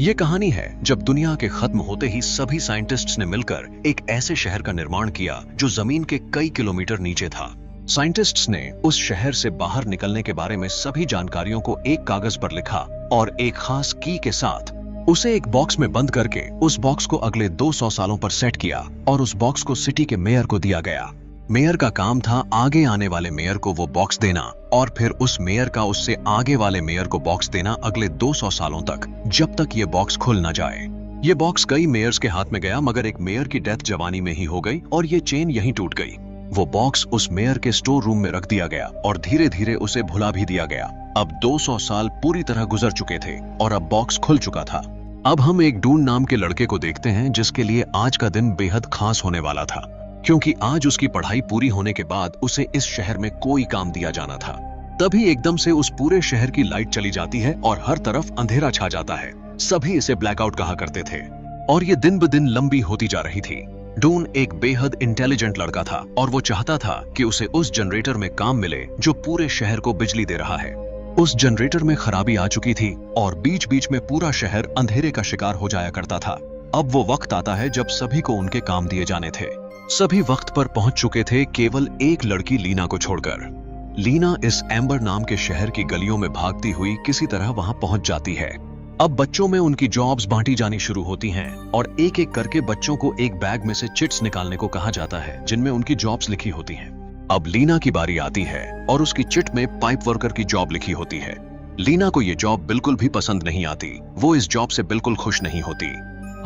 ये कहानी है जब दुनिया के खत्म होते ही सभी साइंटिस्ट्स ने मिलकर एक ऐसे शहर का निर्माण किया जो जमीन के कई किलोमीटर नीचे था। साइंटिस्ट्स ने उस शहर से बाहर निकलने के बारे में सभी जानकारियों को एक कागज पर लिखा और एक खास की के साथ उसे एक बॉक्स में बंद करके उस बॉक्स को अगले 200 सालों पर सेट किया और उस बॉक्स को सिटी के मेयर को दिया गया। मेयर का काम था आगे आने वाले मेयर को वो बॉक्स देना और फिर उस मेयर का उससे आगे वाले मेयर को बॉक्स देना अगले 200 सालों तक, जब तक ये बॉक्स खुल ना जाए। ये बॉक्स कई मेयर्स के हाथ में गया मगर एक मेयर की डेथ जवानी में ही हो गई और ये चेन यहीं टूट गई। वो बॉक्स उस मेयर के स्टोर रूम में रख दिया गया और धीरे धीरे उसे भुला भी दिया गया। अब 200 साल पूरी तरह गुजर चुके थे और अब बॉक्स खुल चुका था। अब हम एक डून नाम के लड़के को देखते हैं जिसके लिए आज का दिन बेहद खास होने वाला था, क्योंकि आज उसकी पढ़ाई पूरी होने के बाद उसे इस शहर में कोई काम दिया जाना था। तभी एकदम से उस पूरे शहर की लाइट चली जाती है और हर तरफ अंधेरा छा जाता है। सभी इसे ब्लैकआउट कहा करते थे और ये दिन ब दिन लंबी होती जा रही थी। डून एक बेहद इंटेलिजेंट लड़का था और वो चाहता था कि उसे उस जनरेटर में काम मिले जो पूरे शहर को बिजली दे रहा है। उस जनरेटर में खराबी आ चुकी थी और बीच बीच में पूरा शहर अंधेरे का शिकार हो जाया करता था। अब वो वक्त आता है जब सभी को उनके काम दिए जाने थे। सभी वक्त पर पहुंच चुके थे केवल एक लड़की लीना को छोड़कर। लीना इस एम्बर नाम के शहर की गलियों में भागती हुई किसी तरह वहां पहुंच जाती है। अब बच्चों में उनकी जॉब्स बांटी जानी शुरू होती हैं और एक एक करके बच्चों को एक बैग में से चिट्स निकालने को कहा जाता है जिनमें उनकी जॉब्स लिखी होती हैं। अब लीना की बारी आती है और उसकी चिट में पाइप वर्कर की जॉब लिखी होती है। लीना को ये जॉब बिल्कुल भी पसंद नहीं आती, वो इस जॉब से बिल्कुल खुश नहीं होती।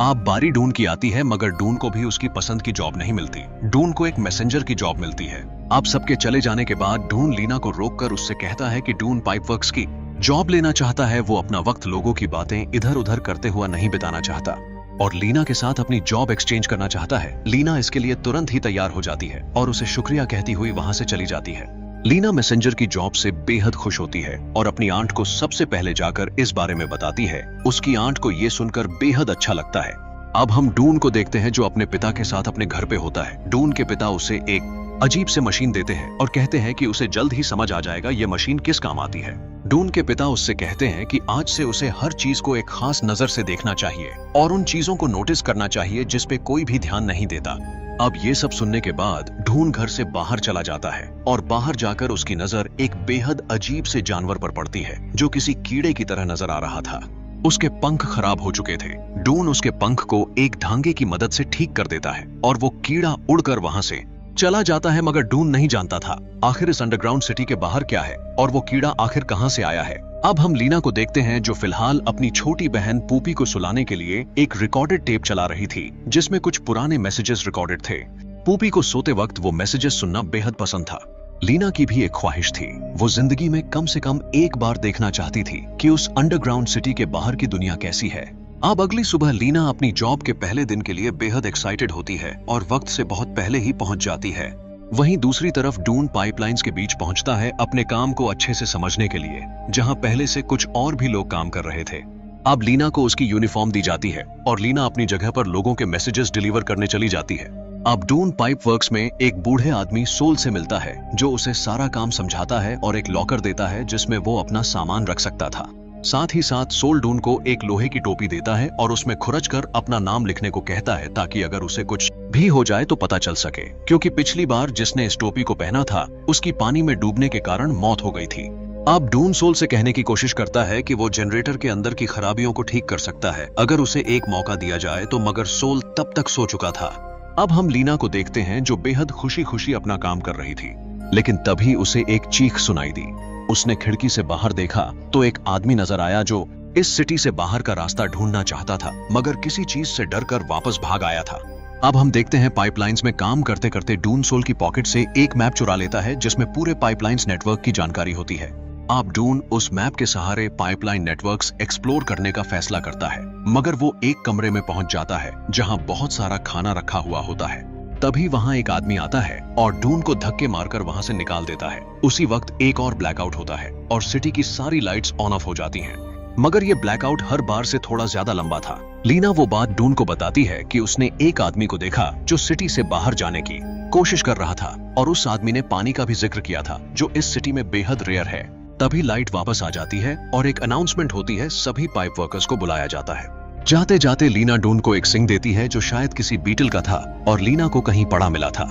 अब बारी डून की आती है मगर डून को भी उसकी पसंद की जॉब नहीं मिलती। डून को एक मैसेंजर की जॉब मिलती है। अब सबके चले जाने के बाद डून लीना को रोककर उससे कहता है कि डून पाइप वर्क्स की जॉब लेना चाहता है। वो अपना वक्त लोगों की बातें इधर उधर करते हुआ नहीं बिताना चाहता और लीना के साथ अपनी जॉब एक्सचेंज करना चाहता है। लीना इसके लिए तुरंत ही तैयार हो जाती है और उसे शुक्रिया कहती हुई वहां से चली जाती है। लीना मैसेंजर की जॉब से बेहद खुश होती है और अपनी आंट को सबसे पहले जाकर इस बारे में बताती है। उसकी आंट को यह सुनकर बेहद अच्छा लगता है। अब हम डून को देखते हैं जो अपने पिता के साथ अपने घर पे होता है। डून के पिता उसे एक अजीब से मशीन देते हैं और कहते हैं कि उसे जल्द ही समझ आ जाएगा ये मशीन किस काम आती है। डून के पिता उससे कहते हैं कि आज से उसे हर चीज को एक खास नजर से देखना चाहिए और उन चीजों को नोटिस करना चाहिए जिस पे कोई भी ध्यान नहीं देता। अब ये सब सुनने के बाद डून घर से बाहर चला जाता है और बाहर जाकर उसकी नजर एक बेहद अजीब से जानवर पर पड़ती है जो किसी कीड़े की तरह नजर आ रहा था। उसके पंख खराब हो चुके थे। डून उसके पंख को एक धागे की मदद से ठीक कर देता है और वो कीड़ा उड़कर वहां से चला जाता है मगर डून नहीं जानता था आखिर इस अंडरग्राउंड सिटी के बाहर क्या है और वो कीड़ा आखिर कहां से आया है। अब हम लीना को देखते हैं जो फिलहाल अपनी छोटी बहन पूपी को सुलाने के लिए एक रिकॉर्डेड टेप चला रही थी जिसमें कुछ पुराने मैसेजेस रिकॉर्डेड थे। पूपी को सोते वक्त वो मैसेजेस सुनना बेहद पसंद था। लीना की भी एक ख्वाहिश थी, वो जिंदगी में कम से कम एक बार देखना चाहती थी कि उस अंडरग्राउंड सिटी के बाहर की दुनिया कैसी है। अब अगली सुबह लीना अपनी जॉब के पहले दिन के लिए बेहद एक्साइटेड होती है और वक्त से बहुत पहले ही पहुंच जाती है। वहीं दूसरी तरफ डून पाइपलाइंस के बीच पहुंचता है अपने काम को अच्छे से समझने के लिए, जहां पहले से कुछ और भी लोग काम कर रहे थे। अब लीना को उसकी यूनिफॉर्म दी जाती है और लीना अपनी जगह पर लोगों के मैसेजेस डिलीवर करने चली जाती है। अब डून पाइप वर्क्स में एक बूढ़े आदमी सोल से मिलता है जो उसे सारा काम समझाता है और एक लॉकर देता है जिसमें वो अपना सामान रख सकता था। साथ ही साथ सोल डून को एक लोहे की टोपी देता है और उसमें खुरच कर अपना नाम लिखने को कहता है ताकि अगर उसे कुछ भी हो जाए तो पता चल सके, क्योंकि पिछली बार जिसने इस टोपी को पहना था उसकी पानी में डूबने के कारण मौत हो गई थी। अब डून सोल से कहने की कोशिश करता है कि वो जनरेटर के अंदर की खराबियों को ठीक कर सकता है अगर उसे एक मौका दिया जाए तो, मगर सोल तब तक सो चुका था। अब हम लीना को देखते हैं जो बेहद खुशी खुशी अपना काम कर रही थी, लेकिन तभी उसे एक चीख सुनाई दी। उसने खिड़की से बाहर देखा तो एक आदमी नजर आया जो इस सिटी से बाहर का रास्ता ढूंढना चाहता था मगर किसी चीज से डरकर वापस भाग आया था। अब हम देखते हैं पाइपलाइंस में काम करते करते डून सोल की पॉकेट से एक मैप चुरा लेता है जिसमें पूरे पाइपलाइंस नेटवर्क की जानकारी होती है। अब डून उस मैप के सहारे पाइपलाइन नेटवर्क्स एक्सप्लोर करने का फैसला करता है मगर वो एक कमरे में पहुंच जाता है जहां बहुत सारा खाना रखा हुआ होता है। तभी वहां एक आदमी आता है और डून को धक्के मारकर वहां से निकाल देता है। उसी वक्त एक और ब्लैकआउट होता है और सिटी की सारी लाइट्स ऑन ऑफ हो जाती हैं। मगर ये ब्लैकआउट हर बार से थोड़ा ज्यादा लंबा था। लीना वो बात डून को बताती है कि उसने एक आदमी को देखा जो सिटी से बाहर जाने की कोशिश कर रहा था और उस आदमी ने पानी का भी जिक्र किया था जो इस सिटी में बेहद रेयर है। तभी लाइट वापस आ जाती है और एक अनाउंसमेंट होती है, सभी पाइप वर्कर्स को बुलाया जाता है। जाते जाते लीना डून को एक सिंग देती है जो शायद किसी बीटल का था और लीना को कहीं पड़ा मिला था।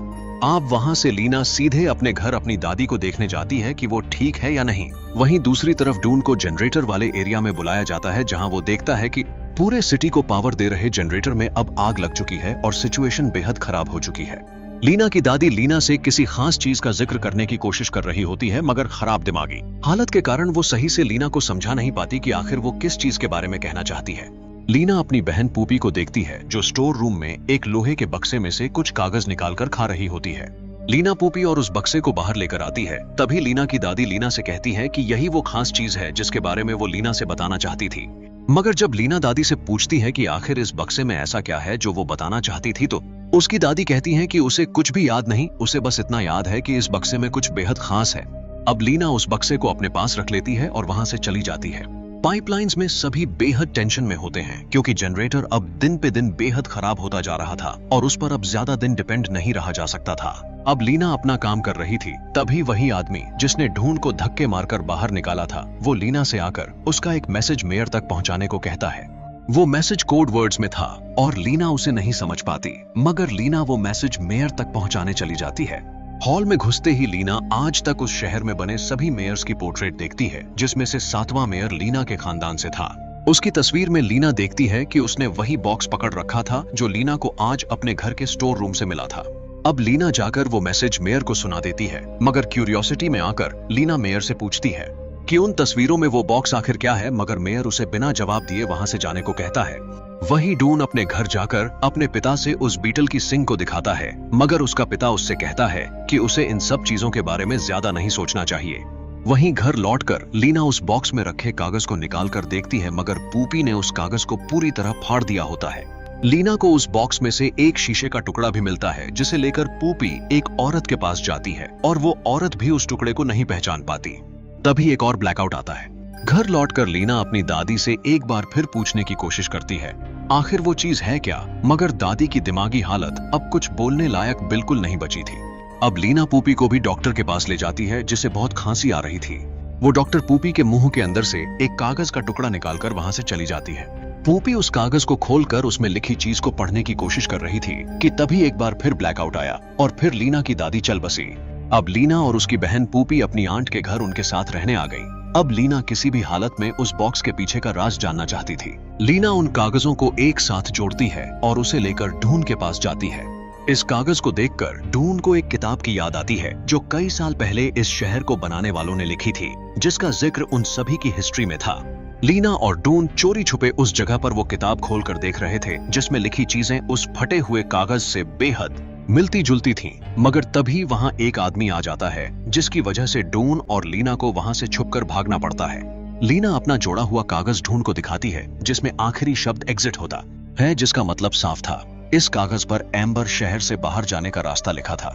आप वहां से लीना सीधे अपने घर अपनी दादी को देखने जाती है कि वो ठीक है या नहीं। वहीं दूसरी तरफ डून को जनरेटर वाले एरिया में बुलाया जाता है जहां वो देखता है कि पूरे सिटी को पावर दे रहे जनरेटर में अब आग लग चुकी है और सिचुएशन बेहद खराब हो चुकी है। लीना की दादी लीना से किसी खास चीज का जिक्र करने की कोशिश कर रही होती है मगर खराब दिमागी हालत के कारण वो सही से लीना को समझा नहीं पाती कि आखिर वो किस चीज के बारे में कहना चाहती है। लीना अपनी बहन पूपी को देखती है जो स्टोर रूम में एक लोहे के बक्से में से कुछ कागज निकालकर खा रही होती है। लीना पूपी और उस बक्से को बाहर लेकर आती है। तभी लीना की दादी लीना से कहती है कि यही वो खास चीज है जिसके बारे में वो लीना से बताना चाहती थी। मगर जब लीना दादी से पूछती है कि आखिर इस बक्से में ऐसा क्या है जो वो बताना चाहती थी, तो उसकी दादी कहती है कि उसे कुछ भी याद नहीं, उसे बस इतना याद है कि इस बक्से में कुछ बेहद खास है। अब लीना उस बक्से को अपने पास रख लेती है और वहां से चली जाती है। पाइपलाइंस में सभी बेहद टेंशन में होते हैं क्योंकि जनरेटर अब दिन पे दिन बेहद खराब होता जा रहा था और उस पर अब ज्यादा दिन डिपेंड नहीं रहा जा सकता था। अब लीना अपना काम कर रही थी, तभी वही आदमी जिसने ढूंढ को धक्के मारकर बाहर निकाला था वो लीना से आकर उसका एक मैसेज मेयर तक पहुंचाने को कहता है। वो मैसेज कोड वर्ड्स में था और लीना उसे नहीं समझ पाती, मगर लीना वो मैसेज मेयर तक पहुंचाने चली जाती है। हॉल में घुसते ही लीना आज तक उस शहर में बने सभी मेयर्स की पोर्ट्रेट देखती है जिसमें से 7वां मेयर लीना के खानदान से था। उसकी तस्वीर में लीना देखती है कि उसने वही बॉक्स पकड़ रखा था जो लीना को आज अपने घर के स्टोर रूम से मिला था। अब लीना जाकर वो मैसेज मेयर को सुना देती है, मगर क्यूरियोसिटी में आकर लीना मेयर से पूछती है कि उन तस्वीरों में वो बॉक्स आखिर क्या है, मगर मेयर उसे बिना जवाब दिए वहां से जाने को कहता है। वही डून अपने घर जाकर अपने पिता से उस बीटल की सिंग को दिखाता है, मगर उसका पिता उससे कहता है कि उसे इन सब चीजों के बारे में ज्यादा नहीं सोचना चाहिए। वहीं घर लौटकर लीना उस बॉक्स में रखे कागज को निकालकर देखती है, मगर पूपी ने उस कागज को पूरी तरह फाड़ दिया होता है। लीना को उस बॉक्स में से एक शीशे का टुकड़ा भी मिलता है जिसे लेकर पूपी एक औरत के पास जाती है और वो औरत भी उस टुकड़े को नहीं पहचान पाती। तभी एक और ब्लैकआउट आता है। घर लौटकर लीना अपनी दादी से एक बार फिर पूछने की कोशिश करती है आखिर वो चीज है क्या, मगर दादी की दिमागी हालत अब कुछ बोलने लायक बिल्कुल नहीं बची थी। अब लीना पूपी को भी डॉक्टर के पास ले जाती है जिसे बहुत खांसी आ रही थी। वो डॉक्टर पूपी के मुंह के अंदर से एक कागज का टुकड़ा निकालकर वहां से चली जाती है। पूपी उस कागज को खोलकर उसमें लिखी चीज को पढ़ने की कोशिश कर रही थी कि तभी एक बार फिर ब्लैकआउट आया और फिर लीना की दादी चल बसी। अब लीना और उसकी बहन पूपी अपनी आंट के घर उनके साथ रहने आ गई। अब लीना किसी भी हालत में उस बॉक्स के पीछे का राज जानना चाहती थी। लीना उन कागजों को एक साथ जोड़ती है और उसे लेकर ढून के पास जाती है। इस कागज को देखकर ढून को एक किताब की याद आती है जो कई साल पहले इस शहर को बनाने वालों ने लिखी थी, जिसका जिक्र उन सभी की हिस्ट्री में था। लीना और डून चोरी छुपे उस जगह पर वो किताब खोलकर देख रहे थे जिसमें लिखी चीजें उस फटे हुए कागज से बेहद मिलती जुलती थीं, मगर तभी वहां एक आदमी आ जाता है जिसकी वजह से डून और लीना को वहां से छुपकर भागना पड़ता है। लीना अपना जोड़ा हुआ कागज ढूंढ को दिखाती है जिसमें आखिरी शब्द एग्जिट होता है, जिसका मतलब साफ था। इस कागज पर एम्बर शहर से बाहर जाने का रास्ता लिखा था।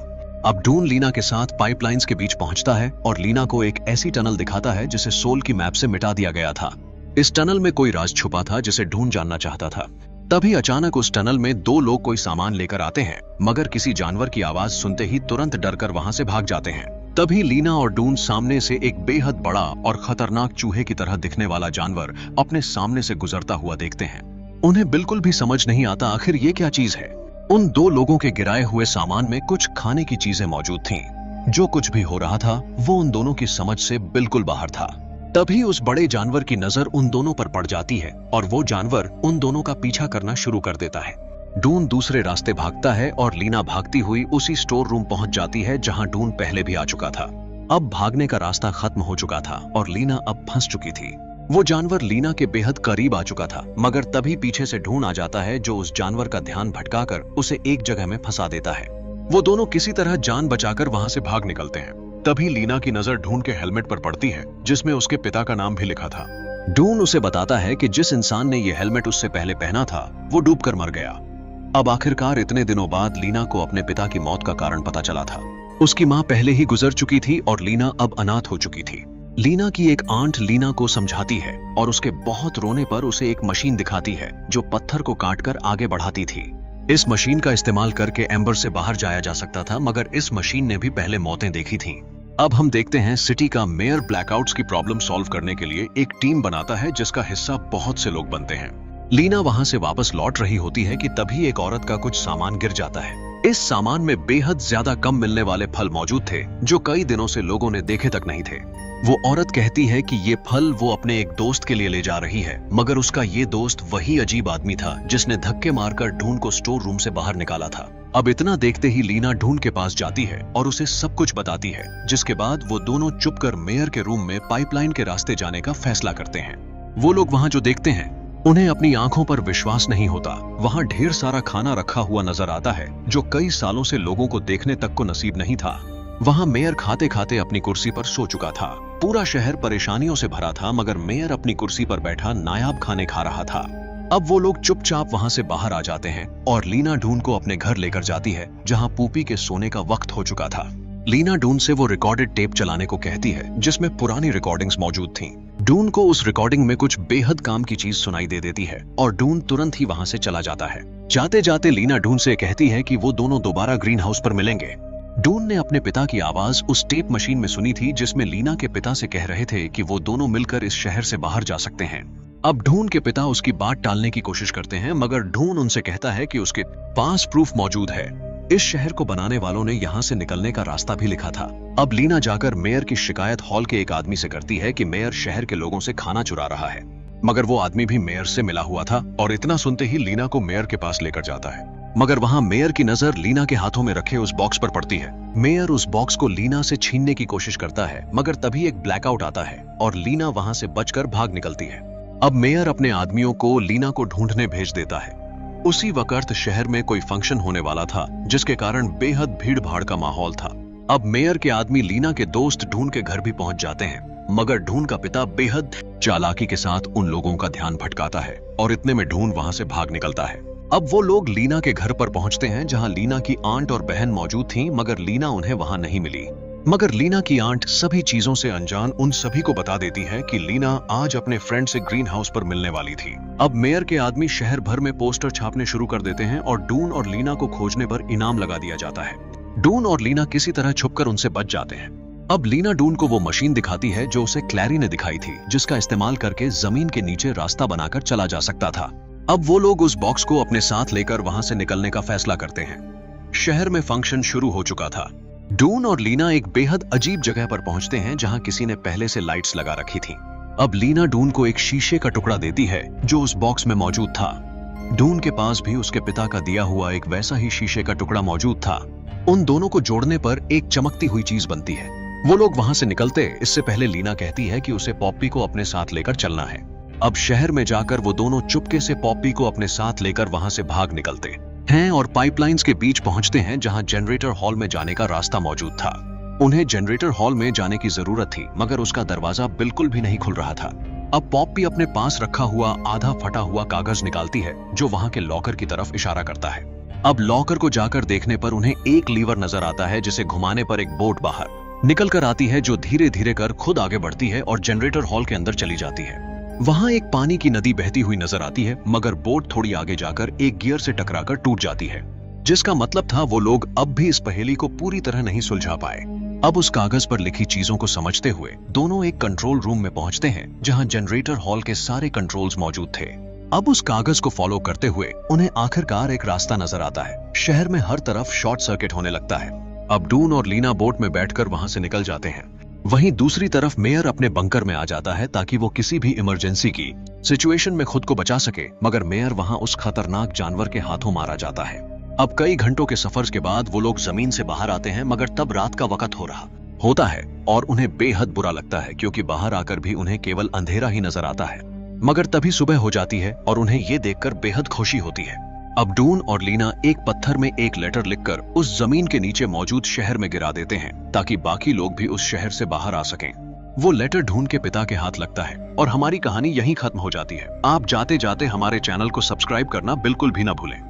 अब डून लीना के साथ पाइपलाइंस के बीच पहुंचता है और लीना को एक ऐसी टनल दिखाता है जिसे सोल की मैप से मिटा दिया गया था। इस टनल में कोई राज छुपा था जिसे ढूंढ जानना चाहता था। तभी अचानक उस टनल में 2 लोग कोई सामान लेकर आते हैं, मगर किसी जानवर की आवाज सुनते ही तुरंत डरकर वहां से भाग जाते हैं। तभी लीना और डून सामने से एक बेहद बड़ा और खतरनाक चूहे की तरह दिखने वाला जानवर अपने सामने से गुजरता हुआ देखते हैं। उन्हें बिल्कुल भी समझ नहीं आता आखिर ये क्या चीज है। उन 2 लोगों के गिराए हुए सामान में कुछ खाने की चीजें मौजूद थीं। जो कुछ भी हो रहा था वो उन दोनों की समझ से बिल्कुल बाहर था। तभी उस बड़े जानवर की नजर उन दोनों पर पड़ जाती है और वो जानवर उन दोनों का पीछा करना शुरू कर देता है। डून दूसरे रास्ते भागता है और लीना भागती हुई उसी स्टोर रूम पहुंच जाती है जहां डून पहले भी आ चुका था। अब भागने का रास्ता खत्म हो चुका था और लीना अब फंस चुकी थी। वो जानवर लीना के बेहद करीब आ चुका था, मगर तभी पीछे से ढूंढ आ जाता है जो उस जानवर का ध्यान भटकाकर उसे एक जगह में फंसा देता है। वो दोनों किसी तरह जान बचाकर वहां से भाग निकलते हैं। तभी लीना की नजर ढूंढ के हेलमेट पर पड़ती है जिसमें उसके पिता का नाम भी लिखा था। ढूंढ उसे बताता है कि जिस इंसान ने यह हेलमेट उससे पहले पहना था वो डूबकर मर गया। अब आखिरकार इतने दिनों बाद लीना को अपने पिता की मौत का कारण पता चला था। उसकी मां पहले ही गुजर चुकी थी और लीना अब अनाथ हो चुकी थी। लीना की एक आंट लीना को समझाती है और उसके बहुत रोने पर उसे एक मशीन दिखाती है जो पत्थर को काटकर आगे बढ़ाती थी। इस मशीन का इस्तेमाल करके एम्बर से बाहर जाया जा सकता था, मगर इस मशीन ने भी पहले मौतें देखी थीं। अब हम देखते हैं सिटी का मेयर ब्लैकआउट्स की प्रॉब्लम सॉल्व करने के लिए एक टीम बनाता है जिसका हिस्सा बहुत से लोग बनते हैं। लीना वहां से वापस लौट रही होती है कि तभी एक औरत का कुछ सामान गिर जाता है। इस सामान में बेहद ज्यादा कम मिलने वाले फल मौजूद थे जो कई दिनों से लोगों ने देखे तक नहीं थे। वो औरत कहती है कि ये फल वो अपने एक दोस्त के लिए ले जा रही है, मगर उसका ये दोस्त वही अजीब आदमी था जिसने धक्के मारकर ढूंढ को स्टोर रूम से बाहर निकाला था। अब इतना देखते ही लीना ढूंढ के पास जाती है और उसे सब कुछ बताती है, जिसके बाद वो दोनों चुपकर मेयर के रूम में पाइपलाइन के रास्ते जाने का फैसला करते हैं। वो लोग वहां जो देखते हैं उन्हें अपनी आंखों पर विश्वास नहीं होता। वहां ढेर सारा खाना रखा हुआ नजर आता है जो कई सालों से लोगों को देखने तक को नसीब नहीं था। वहां मेयर खाते खाते अपनी कुर्सी पर सो चुका था। पूरा शहर परेशानियों से भरा था, मगर मेयर अपनी कुर्सी पर बैठा नायाब खाने खा रहा था। अब वो लोग चुपचाप वहां से बाहर आ जाते हैं और लीना ढूंढ को अपने घर लेकर जाती है, जहां पूपी के सोने का वक्त हो चुका था। लीना ढूंढ से वो रिकॉर्डेड टेप चलाने को कहती है जिसमें पुरानी रिकॉर्डिंग्स मौजूद थीं। ढूंढ को उस रिकॉर्डिंग में कुछ बेहद काम की चीज सुनाई दे देती है और ढूंढ तुरंत ही वहां से चला जाता है। जाते जाते लीना ढूंढ से कहती है कि वो दोनों दोबारा ग्रीन हाउस पर मिलेंगे। ढूंढ ने अपने पिता की आवाज उस टेप मशीन में सुनी थी जिसमें लीना के पिता से कह रहे थे कि वो दोनों मिलकर इस शहर से बाहर जा सकते हैं। अब ढूंढ के पिता उसकी बात टालने की कोशिश करते हैं, मगर ढूंढ उनसे कहता है कि उसके पास प्रूफ मौजूद है। इस शहर को बनाने वालों ने यहाँ से निकलने का रास्ता भी लिखा था। अब लीना जाकर मेयर की शिकायत हॉल के एक आदमी से करती है कि मेयर शहर के लोगों से खाना चुरा रहा है, मगर वो आदमी भी मेयर से मिला हुआ था। और इतना सुनते ही लीना को मेयर के पास लेकर जाता है, मगर वहां मेयर की नजर लीना के हाथों में रखे उस बॉक्स पर पड़ती है। मेयर उस बॉक्स को लीना से छीनने की कोशिश करता है, मगर तभी एक ब्लैकआउट आता है और लीना वहां से बचकर भाग निकलती है। अब मेयर अपने आदमियों को लीना को ढूंढने भेज देता है। उसी वक्त शहर में कोई फंक्शन होने वाला था, जिसके कारण बेहद भीड़ भाड़ का माहौल था। अब मेयर के आदमी लीना के दोस्त ढूंढ के घर भी पहुंच जाते हैं, मगर ढूंढ का पिता बेहद चालाकी के साथ उन लोगों का ध्यान भटकाता है और इतने में ढूंढ वहां से भाग निकलता है। अब वो लोग लीना के घर पर पहुंचते हैं, जहां लीना की आंट और बहन मौजूद थीं, मगर लीना उन्हें वहां नहीं मिली। मगर लीना की आंट सभी चीजों से अनजान उन सभी को बता देती है कि लीना आज अपने फ्रेंड से ग्रीन हाउस पर मिलने वाली थी। अब मेयर के आदमी शहर भर में पोस्टर छापने शुरू कर देते हैं और डून और लीना को खोजने पर इनाम लगा दिया जाता है। डून और लीना किसी तरह छुपकर उनसे बच जाते हैं। अब लीना डून को वो मशीन दिखाती है जो उसे क्लैरी ने दिखाई थी, जिसका इस्तेमाल करके जमीन के नीचे रास्ता बनाकर चला जा सकता था। अब वो लोग उस बॉक्स को अपने साथ लेकर वहां से निकलने का फैसला करते हैं। शहर में फंक्शन शुरू हो चुका था। डून और लीना एक बेहद अजीब जगह पर पहुंचते हैं, जहां किसी ने पहले से लाइट्स लगा रखी थी। अब लीना डून को एक शीशे का टुकड़ा देती है जो उस बॉक्स में मौजूद था। डून के पास भी उसके पिता का दिया हुआ एक वैसा ही शीशे का टुकड़ा मौजूद था। उन दोनों को जोड़ने पर एक चमकती हुई चीज बनती है। वो लोग वहां से निकलते इससे पहले लीना कहती है कि उसे पॉप्पी को अपने साथ लेकर चलना है। अब शहर में जाकर वो दोनों चुपके से पॉप्पी को अपने साथ लेकर वहां से भाग निकलते हैं और पाइपलाइंस के बीच पहुंचते हैं, जहां जनरेटर हॉल में जाने का रास्ता मौजूद था। उन्हें जनरेटर हॉल में जाने की जरूरत थी, मगर उसका दरवाजा बिल्कुल भी नहीं खुल रहा था। अब पॉप्पी अपने पास रखा हुआ आधा फटा हुआ कागज निकालती है जो वहां के लॉकर की तरफ इशारा करता है। अब लॉकर को जाकर देखने पर उन्हें एक लीवर नजर आता है, जिसे घुमाने पर एक बोट बाहर निकल कर आती है जो धीरे धीरे कर खुद आगे बढ़ती है और जनरेटर हॉल के अंदर चली जाती है। वहां एक पानी की नदी बहती हुई नजर आती है, मगर बोट थोड़ी आगे जाकर एक गियर से टकराकर टूट जाती है, जिसका मतलब था वो लोग अब भी इस पहेली को पूरी तरह नहीं सुलझा पाए। अब उस कागज पर लिखी चीजों को समझते हुए दोनों एक कंट्रोल रूम में पहुंचते हैं, जहां जनरेटर हॉल के सारे कंट्रोल्स मौजूद थे। अब उस कागज को फॉलो करते हुए उन्हें आखिरकार एक रास्ता नजर आता है। शहर में हर तरफ शॉर्ट सर्किट होने लगता है। अब डून और लीना बोट में बैठकर वहां से निकल जाते हैं। वहीं दूसरी तरफ मेयर अपने बंकर में आ जाता है ताकि वो किसी भी इमरजेंसी की सिचुएशन में खुद को बचा सके, मगर मेयर वहां उस खतरनाक जानवर के हाथों मारा जाता है। अब कई घंटों के सफर के बाद वो लोग जमीन से बाहर आते हैं, मगर तब रात का वक्त हो रहा होता है और उन्हें बेहद बुरा लगता है, क्योंकि बाहर आकर भी उन्हें केवल अंधेरा ही नजर आता है। मगर तभी सुबह हो जाती है और उन्हें ये देखकर बेहद खुशी होती है। अब डून और लीना एक पत्थर में एक लेटर लिखकर उस जमीन के नीचे मौजूद शहर में गिरा देते हैं, ताकि बाकी लोग भी उस शहर से बाहर आ सकें। वो लेटर ढूंढ के पिता के हाथ लगता है और हमारी कहानी यहीं खत्म हो जाती है। आप जाते जाते हमारे चैनल को सब्सक्राइब करना बिल्कुल भी ना भूलें।